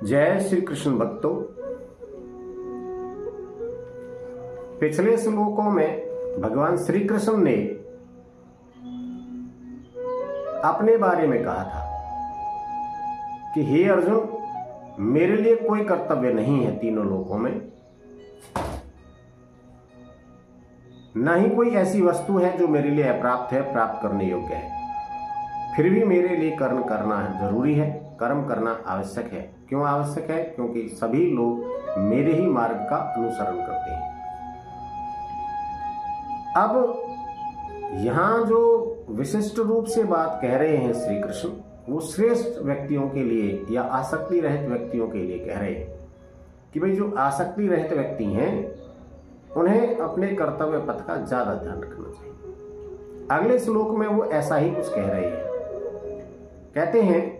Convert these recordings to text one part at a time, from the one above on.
जय श्री कृष्ण भक्तों। पिछले श्लोकों में भगवान श्री कृष्ण ने अपने बारे में कहा था कि हे अर्जुन, मेरे लिए कोई कर्तव्य नहीं है तीनों लोकों में, न ही कोई ऐसी वस्तु है जो मेरे लिए अप्राप्त है, प्राप्त करने योग्य है। फिर भी मेरे लिए कर्म करना जरूरी है, कर्म करना आवश्यक है। क्यों आवश्यक है? क्योंकि सभी लोग मेरे ही मार्ग का अनुसरण करते हैं। अब यहां जो विशिष्ट रूप से बात कह रहे हैं श्री कृष्ण, वो श्रेष्ठ व्यक्तियों के लिए या आसक्ति रहित व्यक्तियों के लिए कह रहे हैं कि भाई जो आसक्ति रहित व्यक्ति हैं उन्हें अपने कर्तव्य पथ का ज्यादा ध्यान रखना चाहिए। अगले श्लोक में वो ऐसा ही कुछ कह रहे हैं। कहते हैं,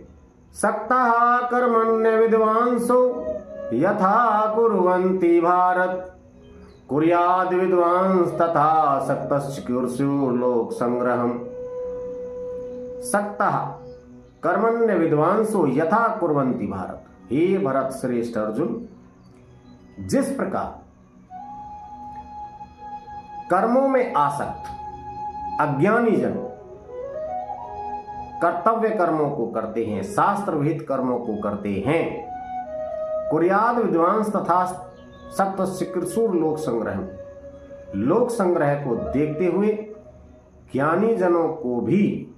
सक्तः कर्मण्य विद्वांसो यथा कुर्वन्ति भारत, कुर्याद् विद्वांस तथा सक्तश्च कुर्युः लोक संग्रहम्। सक्तः कर्मण्य विद्वांसो यथा कुर्वन्ति भारत। हे भरत श्रेष्ठ अर्जुन, जिस प्रकार कर्मों में आसक्त अज्ञानी जन कर्तव्य कर्मों को करते हैं, शास्त्र विहित कर्मों को करते हैं, कुर्याद् विद्वांस तथा सक्तश्च कुर्युः लोक संग्रह, लोक संग्रह को देखते हुए ज्ञानी जनों को भी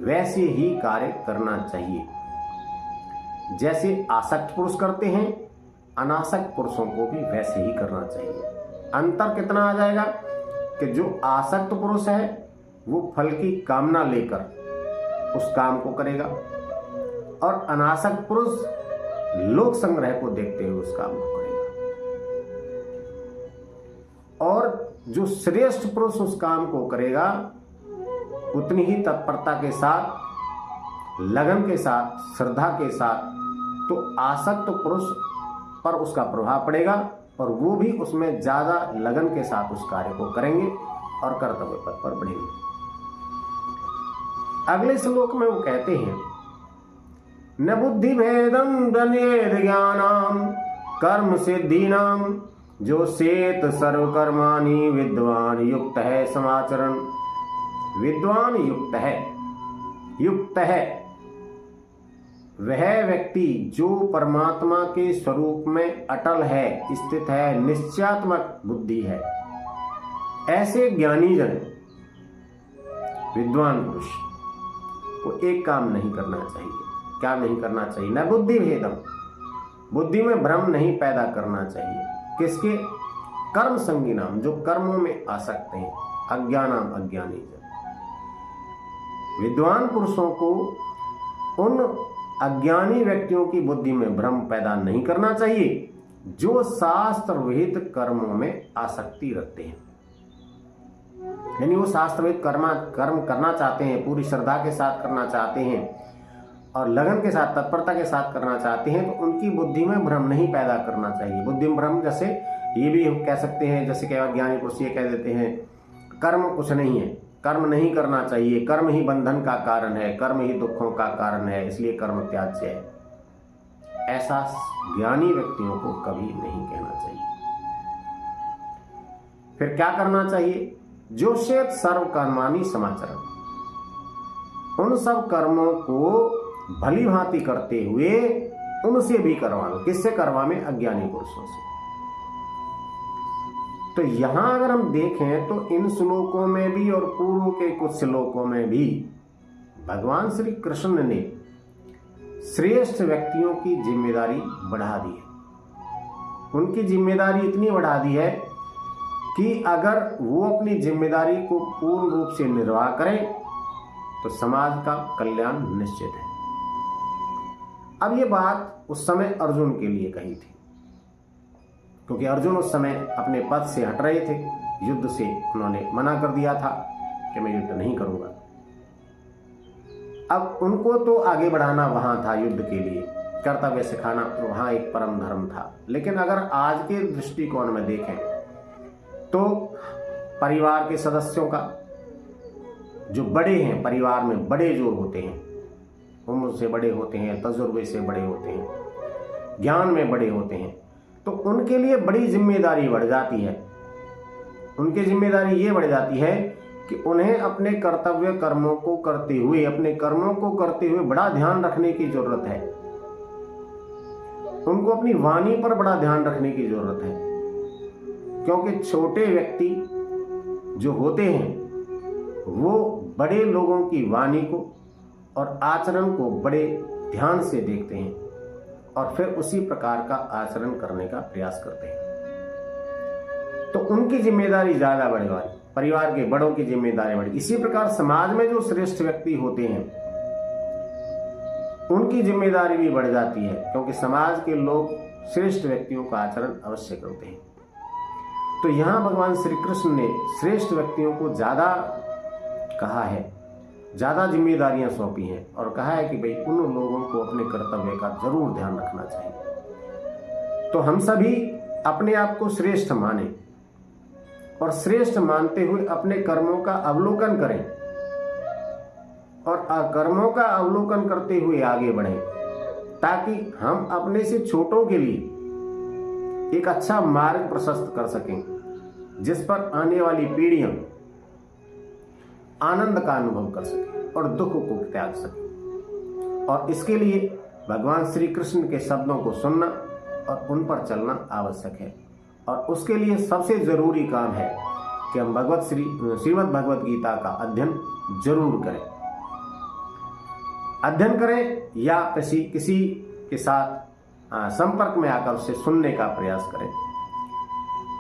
वैसे ही कार्य करना चाहिए जैसे आसक्त पुरुष करते हैं। अनासक्त पुरुषों को भी वैसे ही करना चाहिए। अंतर कितना आ जाएगा कि जो आसक्त पुरुष है वो फल की कामना लेकर उस काम को करेगा और अनासक्त पुरुष लोक संग्रह को देखते हुए उस काम को करेगा। और जो श्रेष्ठ पुरुष उस काम को करेगा उतनी ही तत्परता के साथ, लगन के साथ, श्रद्धा के साथ, तो आसक्त पुरुष पर उसका प्रभाव पड़ेगा और वो भी उसमें ज्यादा लगन के साथ उस कार्य को करेंगे और कर्तव्य पथ पर बढ़ेंगे। अगले श्लोक में वो कहते हैं, न बुद्धि भेदम धनेद ज्ञानाम कर्म सिद्धीनाम जो सेत सर्व कर्माणि विद्वान युक्त है समाचरण। विद्वान युक्त है वह व्यक्ति जो परमात्मा के स्वरूप में अटल है, स्थित है, निश्चयात्मक बुद्धि है। ऐसे ज्ञानी जन, विद्वान पुरुष को एक काम नहीं करना चाहिए। क्या नहीं करना चाहिए? न बुद्धि भेदम, बुद्धि में भ्रम नहीं पैदा करना चाहिए। किसके? कर्म संगीनाम, जो कर्मों में आ सकते हैं, अज्ञानाम, अज्ञानी जन। विद्वान पुरुषों को उन अज्ञानी व्यक्तियों की बुद्धि में भ्रम पैदा नहीं करना चाहिए जो शास्त्र विहित कर्मों में आसक्ति रखते हैं। यानी वो शास्त्र विहित कर्म करना चाहते हैं, पूरी श्रद्धा के साथ करना चाहते हैं और लगन के साथ, तत्परता के साथ करना चाहते हैं, तो उनकी बुद्धि में भ्रम नहीं पैदा करना चाहिए। बुद्धि में भ्रम जैसे ये भी कह सकते हैं, जैसे कि ज्ञानी पुरुष ये कह देते हैं कर्म कुछ नहीं है, कर्म नहीं करना चाहिए, कर्म ही बंधन का कारण है, कर्म ही दुखों का कारण है, इसलिए कर्म त्याज्य है। ऐसा ज्ञानी व्यक्तियों को कभी नहीं कहना चाहिए। फिर क्या करना चाहिए? जो शेत सर्व कर्माणि समाचरण, उन सब कर्मों को भली भांति करते हुए उनसे भी करवा लो। किससे करवा में? अज्ञानी पुरुषों से। तो यहां अगर हम देखें तो इन श्लोकों में भी और पूर्व के कुछ श्लोकों में भी भगवान श्री कृष्ण ने श्रेष्ठ व्यक्तियों की जिम्मेदारी बढ़ा दी है। उनकी जिम्मेदारी इतनी बढ़ा दी है कि अगर वो अपनी जिम्मेदारी को पूर्ण रूप से निर्वाह करें तो समाज का कल्याण निश्चित है। अब ये बात उस समय अर्जुन के लिए कही थी, क्योंकि अर्जुन उस समय अपने पद से हट रहे थे, युद्ध से उन्होंने मना कर दिया था कि मैं युद्ध नहीं करूंगा। अब उनको तो आगे बढ़ाना वहां था, युद्ध के लिए कर्तव्य सिखाना वहां एक परम धर्म था। लेकिन अगर आज के दृष्टिकोण में देखें तो परिवार के सदस्यों का, जो बड़े हैं परिवार में, बड़े जो होते हैं, उम्र से बड़े होते हैं, तजुर्बे से बड़े होते हैं, ज्ञान में बड़े होते हैं, तो उनके लिए बड़ी जिम्मेदारी बढ़ जाती है। उनकी जिम्मेदारी ये बढ़ जाती है कि उन्हें अपने कर्तव्य कर्मों को करते हुए, अपने कर्मों को करते हुए बड़ा ध्यान रखने की जरूरत है। उनको अपनी वाणी पर बड़ा ध्यान रखने की जरूरत है, क्योंकि छोटे व्यक्ति जो होते हैं वो बड़े लोगों की वाणी को और आचरण को बड़े ध्यान से देखते हैं और फिर उसी प्रकार का आचरण करने का प्रयास करते हैं। तो उनकी जिम्मेदारी ज्यादा बढ़े वाली, परिवार के बड़ों की जिम्मेदारी बढ़ी। इसी प्रकार समाज में जो श्रेष्ठ व्यक्ति होते हैं उनकी जिम्मेदारी भी बढ़ जाती है, क्योंकि समाज के लोग श्रेष्ठ व्यक्तियों का आचरण अवश्य करते हैं। तो यहां भगवान श्री कृष्ण ने श्रेष्ठ व्यक्तियों को ज्यादा कहा है, ज्यादा जिम्मेदारियां सौंपी हैं और कहा है कि भाई उन लोगों को अपने कर्तव्य का जरूर ध्यान रखना चाहिए। तो हम सभी अपने आप को श्रेष्ठ माने और श्रेष्ठ मानते हुए अपने कर्मों का अवलोकन करें और कर्मों का अवलोकन करते हुए आगे बढ़ें, ताकि हम अपने से छोटों के लिए एक अच्छा मार्ग प्रशस्त कर सकें, जिस पर आने वाली पीढ़ियां आनंद का अनुभव कर सकें और दुख को त्याग सकें। और इसके लिए भगवान श्री कृष्ण के शब्दों को सुनना और उन पर चलना आवश्यक है। और उसके लिए सबसे जरूरी काम है कि हम श्रीमद् भगवत गीता का अध्ययन जरूर करें। अध्ययन करें या किसी के साथ संपर्क में आकर उसे सुनने का प्रयास करें।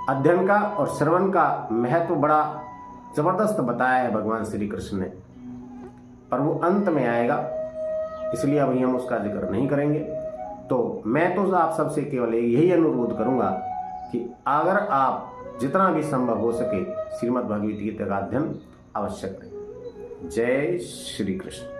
अध्ययन का और श्रवण का महत्व बड़ा जबरदस्त बताया है भगवान श्री कृष्ण ने, पर वो अंत में आएगा, इसलिए अभी हम उसका जिक्र नहीं करेंगे। तो मैं तो आप सबसे केवल यही अनुरोध करूंगा कि अगर आप जितना भी संभव हो सके श्रीमद् भगवत गीता का अध्ययन अवश्य करें। जय श्री कृष्ण।